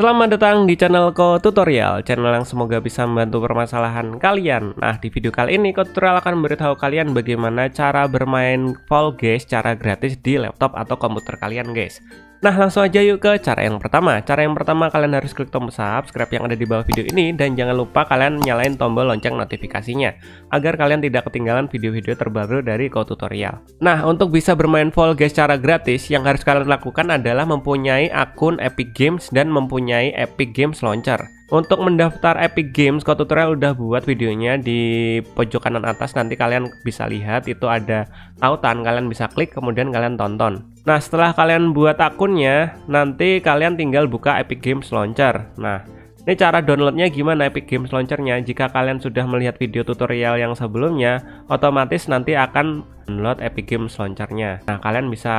Selamat datang di channel Ko Tutorial, channel yang semoga bisa membantu permasalahan kalian. Nah, di video kali ini Ko Tutorial akan memberitahu kalian bagaimana cara bermain Fall Guys secara gratis di laptop atau komputer kalian, guys. Nah, langsung aja yuk ke cara yang pertama. Cara yang pertama, kalian harus klik tombol subscribe yang ada di bawah video ini, dan jangan lupa kalian nyalain tombol lonceng notifikasinya agar kalian tidak ketinggalan video-video terbaru dari Ko Tutorial. Nah, untuk bisa bermain Fall Guys secara gratis, yang harus kalian lakukan adalah mempunyai akun Epic Games dan mempunyai Epic Games Launcher. Untuk mendaftar Epic Games, Ko Tutorial udah buat videonya di pojok kanan atas, nanti kalian bisa lihat itu ada tautan, kalian bisa klik kemudian kalian tonton. Nah, setelah kalian buat akunnya, nanti kalian tinggal buka Epic Games Launcher. Nah, ini cara downloadnya gimana Epic Games Launchernya. Jika kalian sudah melihat video tutorial yang sebelumnya, otomatis nanti akan download Epic Games Launchernya. Nah, kalian bisa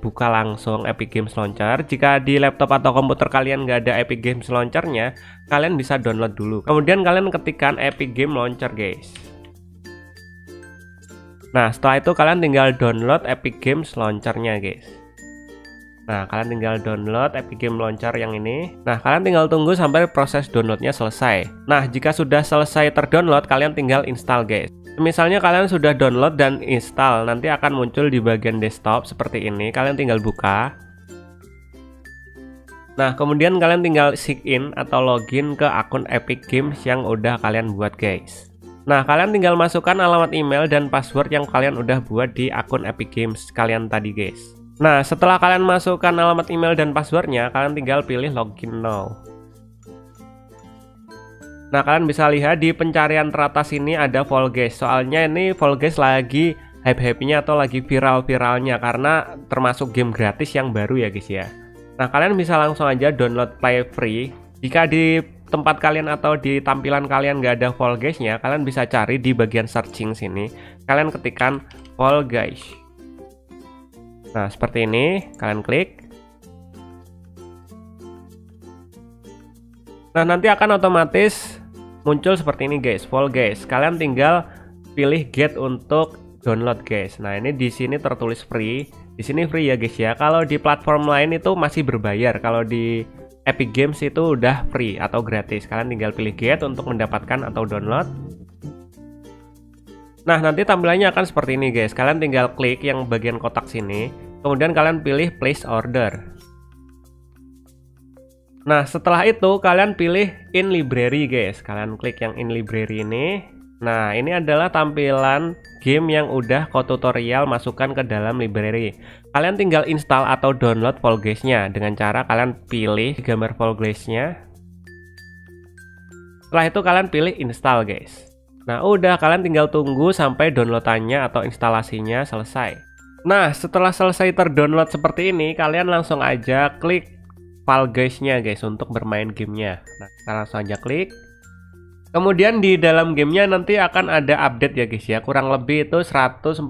buka langsung Epic Games Launcher. Jika di laptop atau komputer kalian nggak ada Epic Games Launchernya, kalian bisa download dulu. Kemudian kalian ketikkan Epic Game Launcher, guys. Nah, setelah itu kalian tinggal download Epic Games Launchernya, guys. Nah, kalian tinggal download Epic Game Launcher yang ini. Nah, kalian tinggal tunggu sampai proses downloadnya selesai. Nah, jika sudah selesai terdownload, kalian tinggal install, guys. Misalnya kalian sudah download dan install, nanti akan muncul di bagian desktop seperti ini. Kalian tinggal buka. Nah, kemudian kalian tinggal sign in atau login ke akun Epic Games yang udah kalian buat, guys. Nah, kalian tinggal masukkan alamat email dan password yang kalian udah buat di akun Epic Games kalian tadi, guys. Nah, setelah kalian masukkan alamat email dan passwordnya, kalian tinggal pilih login now. Nah, kalian bisa lihat di pencarian teratas ini ada Fall Guys. Soalnya ini Fall Guys lagi hype-hype-nya atau lagi viral-viralnya karena termasuk game gratis yang baru ya, guys ya. Nah, kalian bisa langsung aja download play free. Jika di tempat kalian atau di tampilan kalian nggak ada Fall Guys-nya, kalian bisa cari di bagian searching sini. Kalian ketikkan Fall Guys. Nah, seperti ini, kalian klik. Nah, nanti akan otomatis muncul seperti ini, guys, Fall Guys. Kalian tinggal pilih get untuk download, guys. Nah, ini di sini tertulis free. Di sini free ya, guys ya. Kalau di platform lain itu masih berbayar. Kalau di Epic Games itu udah free atau gratis. Kalian tinggal pilih get untuk mendapatkan atau download. Nah, nanti tampilannya akan seperti ini, guys. Kalian tinggal klik yang bagian kotak sini, kemudian kalian pilih place order. Nah, setelah itu kalian pilih in library, guys. Kalian klik yang in library ini. Nah, ini adalah tampilan game yang udah Ko Tutorial masukkan ke dalam library. Kalian tinggal install atau download Fall Guys-nya dengan cara kalian pilih gambar Fall Guys-nya. Setelah itu kalian pilih install, guys. Nah, udah, kalian tinggal tunggu sampai downloadannya atau instalasinya selesai. Nah, setelah selesai terdownload seperti ini, kalian langsung aja klik Fall Guys-nya, guys, untuk bermain gamenya. Nah, kita langsung aja klik. Kemudian di dalam gamenya nanti akan ada update ya, guys ya. Kurang lebih itu 141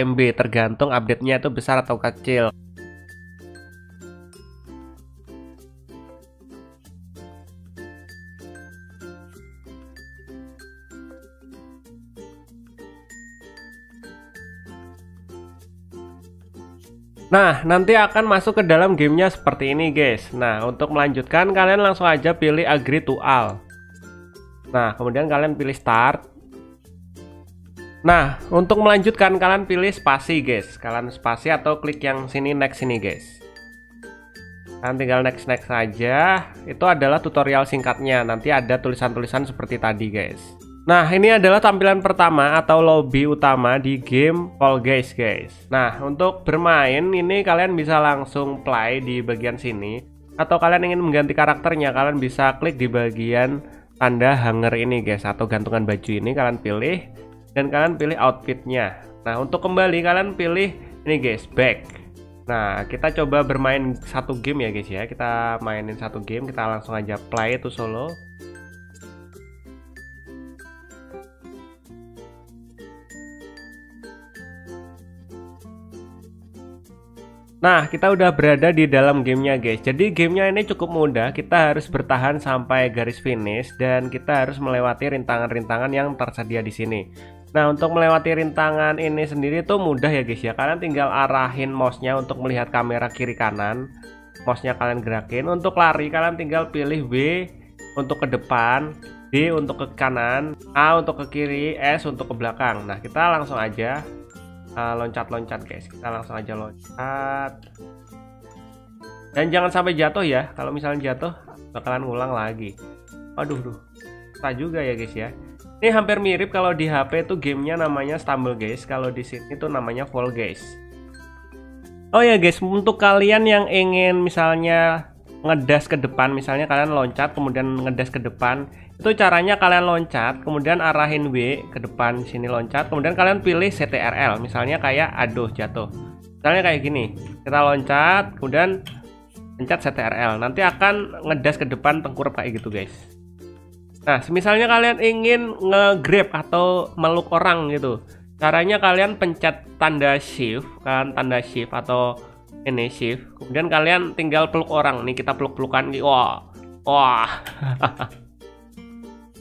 MB, tergantung update-nya itu besar atau kecil. Nah, nanti akan masuk ke dalam gamenya seperti ini, guys. Nah, untuk melanjutkan kalian langsung aja pilih agree to all. Nah, kemudian kalian pilih start. Nah, untuk melanjutkan kalian pilih spasi, guys. Kalian spasi atau klik yang sini next sini, guys. Kalian tinggal next saja. Itu adalah tutorial singkatnya. Nanti ada tulisan-tulisan seperti tadi, guys. Nah, ini adalah tampilan pertama atau lobby utama di game Fall Guys, guys. Nah, untuk bermain ini kalian bisa langsung play di bagian sini. Atau kalian ingin mengganti karakternya, kalian bisa klik di bagian tanda hanger ini, guys. Atau gantungan baju ini kalian pilih. Dan kalian pilih outfitnya. Nah, untuk kembali kalian pilih ini, guys, back. Nah, kita coba bermain satu game ya, guys ya. Kita mainin satu game, kita langsung aja play itu solo. Nah, kita udah berada di dalam gamenya, guys. Jadi gamenya ini cukup mudah. Kita harus bertahan sampai garis finish dan kita harus melewati rintangan-rintangan yang tersedia di sini. Nah, untuk melewati rintangan ini sendiri tuh mudah ya, guys ya. Kalian tinggal arahin mouse-nya untuk melihat kamera kiri kanan. mouse-nya kalian gerakin. Untuk lari kalian tinggal pilih W untuk ke depan, D untuk ke kanan, A untuk ke kiri, S untuk ke belakang. Nah, kita langsung aja loncat-loncat guys. Kita langsung aja loncat. Dan jangan sampai jatuh ya. Kalau misalnya jatuh bakalan ngulang lagi. Aduh, susah juga ya guys ya. Ini hampir mirip kalau di HP tuh gamenya namanya Stumble guys. Kalau di sini tuh namanya Fall guys. Oh ya guys, untuk kalian yang ingin misalnya ngedas ke depan, misalnya kalian loncat kemudian ngedas ke depan, itu caranya kalian loncat kemudian arahin W ke depan, sini loncat, kemudian kalian pilih CTRL, misalnya kayak aduh jatuh. Misalnya kayak gini, kita loncat kemudian pencet CTRL, nanti akan ngedas ke depan tengkurap kayak gitu guys. Nah, misalnya kalian ingin nge-grab atau meluk orang gitu, caranya kalian pencet tanda shift kan, tanda shift atau ini shift, kemudian kalian tinggal peluk orang. Nih kita peluk-pelukan gitu. Wah.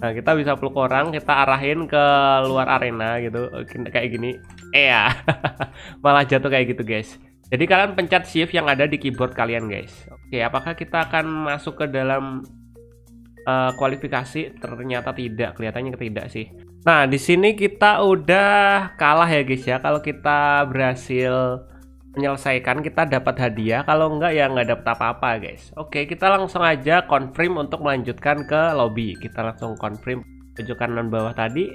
Nah, kita bisa peluk orang, kita arahin ke luar arena gitu, kayak gini. Ya. Malah jatuh kayak gitu guys. Jadi kalian pencet shift yang ada di keyboard kalian guys. Oke, apakah kita akan masuk ke dalam kualifikasi? Ternyata tidak, kelihatannya tidak sih. Nah, di sini kita udah kalah ya guys ya. Kalau kita berhasil menyelesaikan, kita dapat hadiah. Kalau enggak ya nggak dapat apa-apa guys. Oke, kita langsung aja confirm untuk melanjutkan ke lobby. Kita langsung confirm pojok kanan bawah tadi.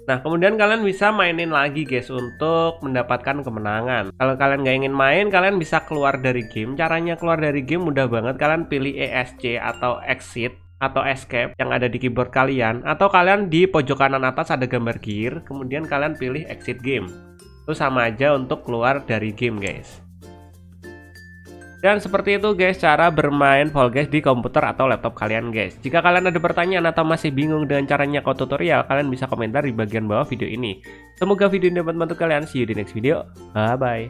Nah, kemudian kalian bisa mainin lagi guys untuk mendapatkan kemenangan. Kalau kalian nggak ingin main, kalian bisa keluar dari game. Caranya keluar dari game mudah banget. Kalian pilih ESC atau exit atau escape yang ada di keyboard kalian, atau kalian di pojok kanan atas ada gambar gear, kemudian kalian pilih exit game. Itu sama aja untuk keluar dari game guys. Dan seperti itu guys cara bermain Fall Guys di komputer atau laptop kalian guys. Jika kalian ada pertanyaan atau masih bingung dengan caranya kode tutorial, kalian bisa komentar di bagian bawah video ini. Semoga video ini dapat membantu kalian. See you di next video. Bye bye.